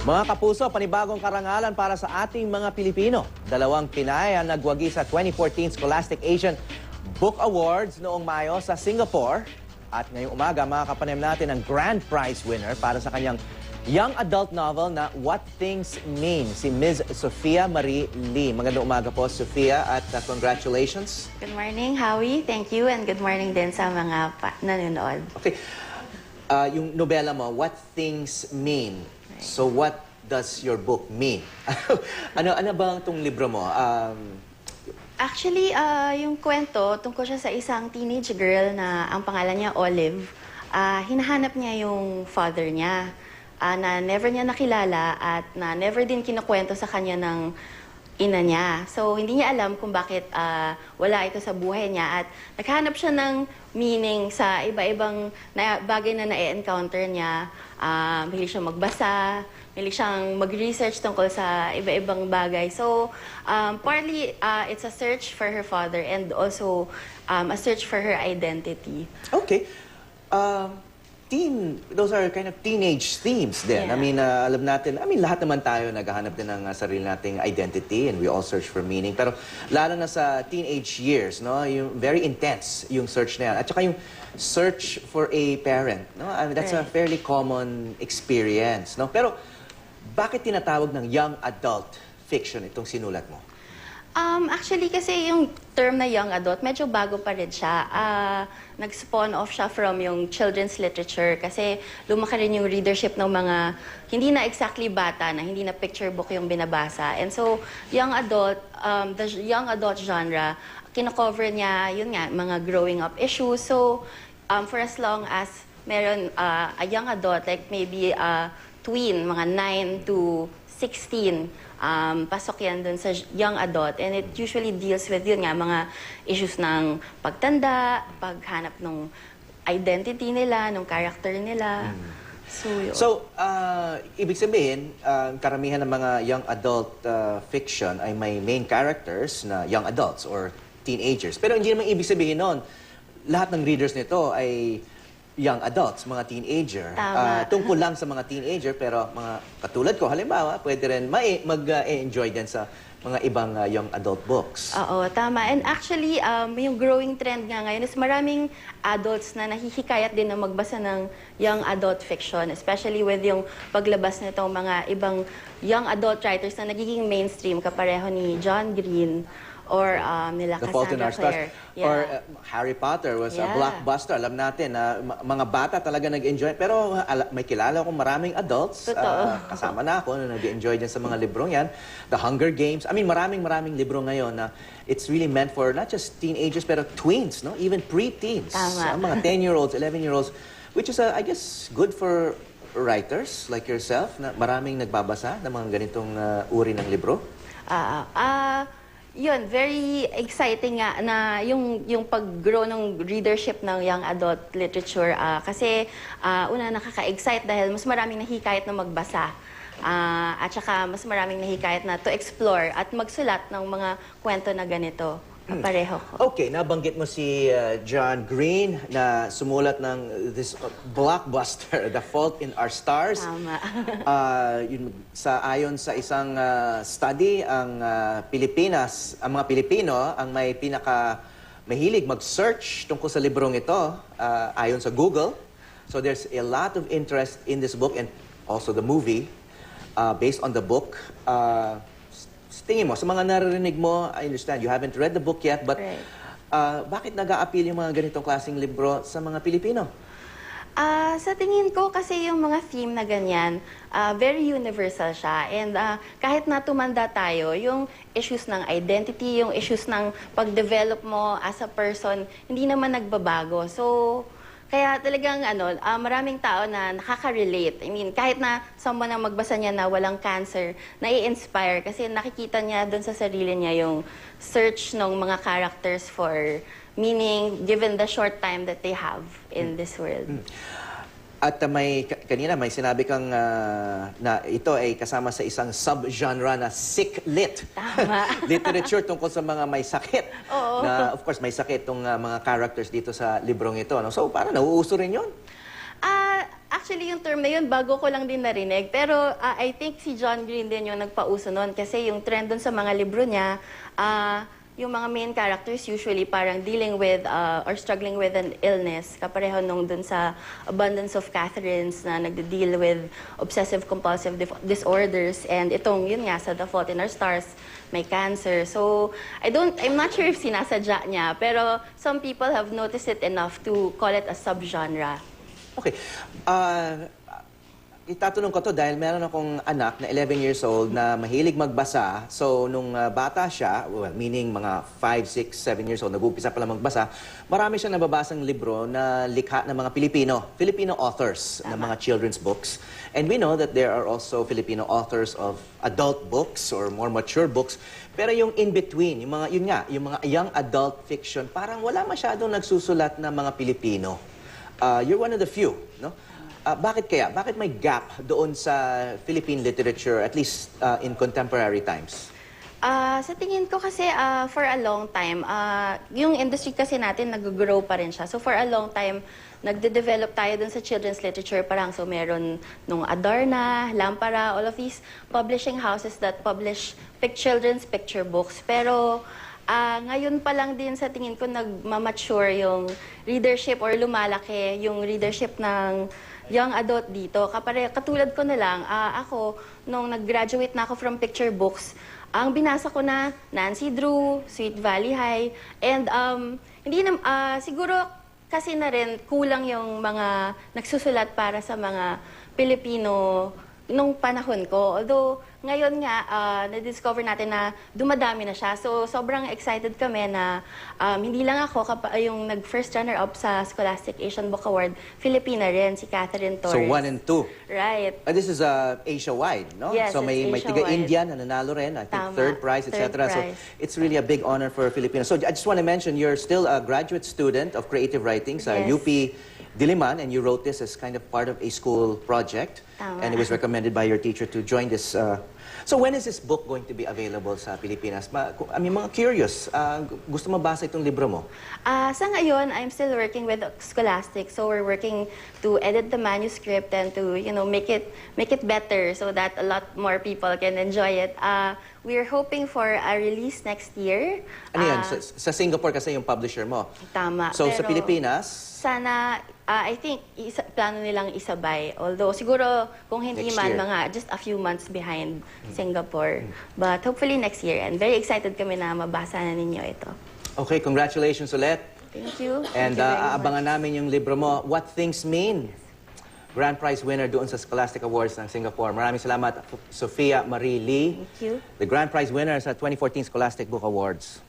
Mga kapuso, panibagong karangalan para sa ating mga Pilipino. Dalawang Pinay ang nagwagi sa 2014 Scholastic Asian Book Awards noong Mayo sa Singapore. At ngayong umaga, makakapanem natin ang grand prize winner para sa kanyang young adult novel na What Things Mean, si Ms. Sophia Marie Lee. Magandang umaga po, Sophia, at congratulations. Good morning, Howie. Thank you, and good morning din sa mga nanonood. Okay, yung nobela mo, What Things Mean. So what does your book mean? ano bang itong libro mo? Actually, yung kwento, tungkol siya sa isang teenage girl na ang pangalan niya Olive. Hinahanap niya yung father niya na never niya nakilala at na never din kinukwento sa kanya ng ina niya. So, hindi niya alam kung bakit wala ito sa buhay niya at naghahanap siya ng meaning sa iba-ibang bagay na na-encounter niya. Mahilig siyang magbasa, mahilig siyang mag-research tungkol sa iba-ibang bagay. So, partly, it's a search for her father and also a search for her identity. Okay. Those are kind of teenage themes din. Yeah. I mean, alam natin, lahat naman tayo naghahanap din ng sarili nating identity and we all search for meaning. Pero lalo na sa teenage years, no, yung very intense yung search na yan. At saka yung search for a parent, no? I mean, that's a fairly common experience, no? Pero bakit tinatawag ng young adult fiction itong sinulat mo? Actually, kasi yung term na young adult, medyo bago pa rin siya. Nag-spawn off siya from yung children's literature kasi lumaki rin yung readership ng mga hindi na exactly bata na, hindi na picture book yung binabasa. And so, young adult, the young adult genre, kino-cover niya, yun nga, mga growing up issues. So, for as long as meron a young adult, like maybe tween, mga 9 to 16, pasok yan dun sa young adult. And it usually deals with yun nga, mga issues ng pagtanda, paghanap ng identity nila, ng character nila. So, yun. So, ibig sabihin, karamihan ng mga young adult fiction ay may main characters na young adults or teenagers. Pero hindi naman ibig sabihin nun, lahat ng readers nito ay young adults, mga teenager. Tungkol lang sa mga teenager, pero mga katulad ko, halimbawa, pwede rin mag-enjoy din sa mga ibang young adult books. Oo, tama. And actually, yung growing trend nga ngayon is maraming adults na nahihikayat din na magbasa ng young adult fiction, especially with yung paglabas nitong mga ibang young adult writers na nagiging mainstream, kapareho ni John Green, or nila The Fault in Our Cassandra Stars. Clare. Yeah. Or Harry Potter was a blockbuster. Alam natin na mga bata talaga nag-enjoy. Pero may kilala akong maraming adults. Kasama na ako na nag-enjoy din sa mga librong yan. The Hunger Games. maraming libro ngayon na it's really meant for not just teenagers, pero tweens, no? Even pre-teens. Tama. Mga 10-year-olds, 11-year-olds. Which is, I guess, good for writers like yourself na maraming nagbabasa ng mga ganitong uri ng libro. Yun, very exciting nga na yung pag-grow ng readership ng young adult literature. Kasi una nakaka-excite dahil mas maraming nahikayat na magbasa. At saka mas maraming nahikayat na to explore at magsulat ng mga kwento na ganito. Pareho ko. Okay, nabanggit mo si John Green na sumulat ng this blockbuster, The Fault in Our Stars. Tama. Ayon sa isang study, ang mga Pilipino ang may mahilig mag-search tungkol sa librong ito ayon sa Google. So there's a lot of interest in this book and also the movie based on the book. Tingin mo, sa mga naririnig mo, I understand, you haven't read the book yet, but bakit nag-a-appeal yung mga ganitong klaseng libro sa mga Pilipino? Sa tingin ko, kasi yung mga theme na ganyan, very universal siya. And kahit na tumanda tayo, yung issues ng identity, yung issues ng pag-develop mo as a person, hindi naman nagbabago. So, kaya talagang maraming tao na nakaka-relate. Kahit na someone na magbasa niya na walang cancer, nai-inspire kasi nakikita niya doon sa sarili niya yung search ng mga characters for meaning given the short time that they have in this world. At kanina may sinabi kang na ito ay kasama sa isang sub-genre na sick lit. Tama. Literature tungkol sa mga may sakit. Oo. Na, of course, may sakit tong mga characters dito sa librong ito. No? So, parang nauuso rin yun? Actually, yung term na yun, bago ko lang din narinig. Pero I think si John Green din yung nagpauso nun. Kasi yung trend dun sa mga libro niya, yung mga main characters usually parang dealing with or struggling with an illness. Kapareho nung dun sa Abundance of Catherines na nagde-deal with obsessive-compulsive disorders. And itong, yun nga, sa The Fault in Our Stars, may cancer. So, I'm not sure if sinasadya niya, pero some people have noticed it enough to call it a subgenre. Okay. Itatanong ko to dahil meron akong anak na 11 years old na mahilig magbasa. So, nung bata siya, well, meaning mga 5, 6, 7 years old, nag-umpisa pa lang magbasa, marami siyang nababasang libro na likha ng mga Filipino authors ng mga children's books. And we know that there are also Filipino authors of adult books or more mature books. Pero yung in-between, yung mga young adult fiction, parang wala masyadong nagsusulat na mga Pilipino. You're one of the few, no? Bakit kaya? Bakit may gap doon sa Philippine literature, at least in contemporary times? Sa tingin ko kasi for a long time, yung industry kasi natin nag-grow pa rin siya. So for a long time, nagde-develop tayo dun sa children's literature parang. So meron nung Adarna, Lampara, all of these publishing houses that publish children's picture books. Pero ngayon pa lang din sa tingin ko nagmamature yung readership or lumalaki yung readership ng young adult dito. Katulad ko na lang, ako, nung nag-graduate na ako from picture books, ang binasa ko na Nancy Drew, Sweet Valley High, and siguro kasi na rin kulang yung mga nagsusulat para sa mga Pilipino nung panahon ko. Although, ngayon nga, na-discover natin na dumadami na siya. So, sobrang excited kami na hindi lang ako yung nag-first runner-up sa Scholastic Asian Book Award, Filipina rin, si Catherine Torres. So, 1 and 2. Right. This is Asia-wide, no? Yes, so, may it's taga-India na nanalo rin, I think Tama. third prize, etc. So, Third prize. it's really a big honor for Filipinos. So, I just want to mention, you're still a graduate student of creative writing sa Yes. UP Diliman, and you wrote this as kind of part of a school project. Tama. And it was recommended by your teacher to join this. So, when is this book going to be available sa Pilipinas? Mga curious, gusto mabasa itong libro mo? Sa ngayon, I'm still working with Scholastic. So we're working to edit the manuscript and to, make it better so that a lot more people can enjoy it. We're hoping for a release next year. Ano yan? Sa Singapore kasi yung publisher mo. Tama. So, sa pero Pilipinas? Sana, I think, plano nilang isabay. Although, siguro, kung hindi Next man, year. mga just a few months behind Singapore. But hopefully next year. And very excited kami na mabasa na ninyo ito. Okay, congratulations ulit. Thank you. And Thank you very aabangan much. namin yung libro mo, What Things Mean. Grand Prize winner doon sa Scholastic Awards ng Singapore. Maraming salamat, Sophia Marie Lee. Thank you. The Grand Prize winner sa 2014 Scholastic Book Awards.